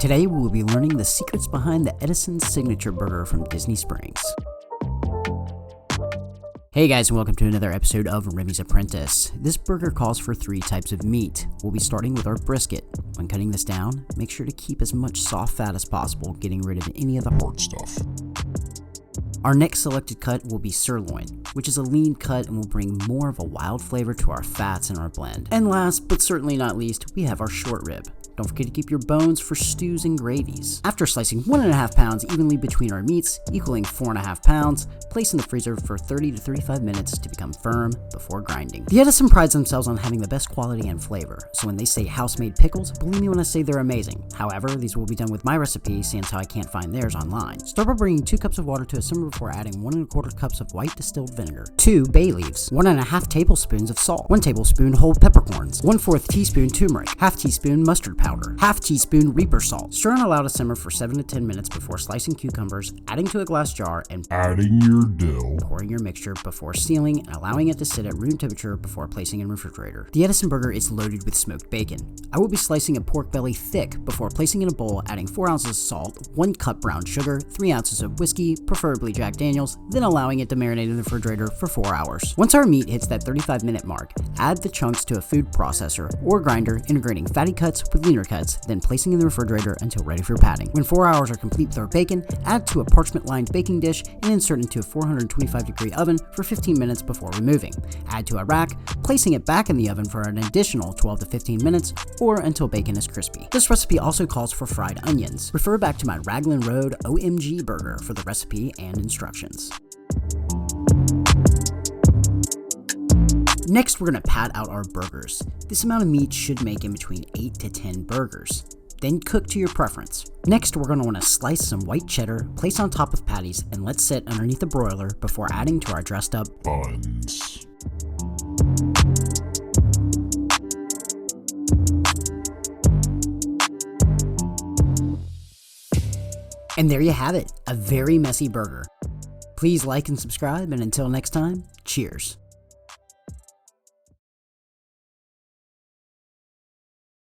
Today we will be learning the secrets behind the Edison signature burger from Disney Springs. Hey guys, and welcome to another episode of Remy's Apprentice. This burger calls for 3 types of meat. We'll be starting with our brisket. When cutting this down, make sure to keep as much soft fat as possible, getting rid of any of the hard stuff. Our next selected cut will be sirloin, which is a lean cut and will bring more of a wild flavor to our fats in our blend. And last, but certainly not least, we have our short rib. Don't forget to keep your bones for stews and gravies. After slicing 1.5 pounds evenly between our meats, equaling 4.5 pounds, place in the freezer for 30 to 35 minutes to become firm before grinding. The Edison prides themselves on having the best quality and flavor, so when they say house-made pickles, believe me when I say they're amazing. However, these will be done with my recipe, seeing how I can't find theirs online. Start by bringing 2 cups of water to a simmer before adding 1¼ cups of white distilled vinegar, 2 bay leaves, 1½ tablespoons of salt, 1 tablespoon whole peppercorns, 1/4 teaspoon turmeric, 1/2 teaspoon mustard powder, 1/2 teaspoon Reaper salt. Stir and allow to simmer for 7 to 10 minutes before slicing cucumbers, adding to a glass jar, and adding your dough. Pouring your mixture before sealing and allowing it to sit at room temperature before placing in refrigerator. The Edison burger is loaded with smoked bacon. I will be slicing a pork belly thick before placing in a bowl, adding 4 ounces of salt, 1 cup brown sugar, 3 ounces of whiskey, preferably Jack Daniels, then allowing it to marinate in the refrigerator for 4 hours. Once our meat hits that 35-minute mark, add the chunks to a food processor or grinder, integrating fatty cuts with leaner cuts, then placing in the refrigerator until ready for patting. When 4 hours are complete with our bacon, add to a parchment-lined baking dish and insert into a 425-degree oven for 15 minutes before removing. Add to a rack, placing it back in the oven for an additional 12 to 15 minutes or until bacon is crispy. This recipe also calls for fried onions. Refer back to my Raglan Road OMG burger for the recipe and instructions. Next, we're going to pat out our burgers. This amount of meat should make in between 8 to 10 burgers. Then cook to your preference. Next, we're going to want to slice some white cheddar, place on top of patties, and let sit underneath the broiler before adding to our dressed up buns. And there you have it, a very messy burger. Please like and subscribe, and until next time, cheers.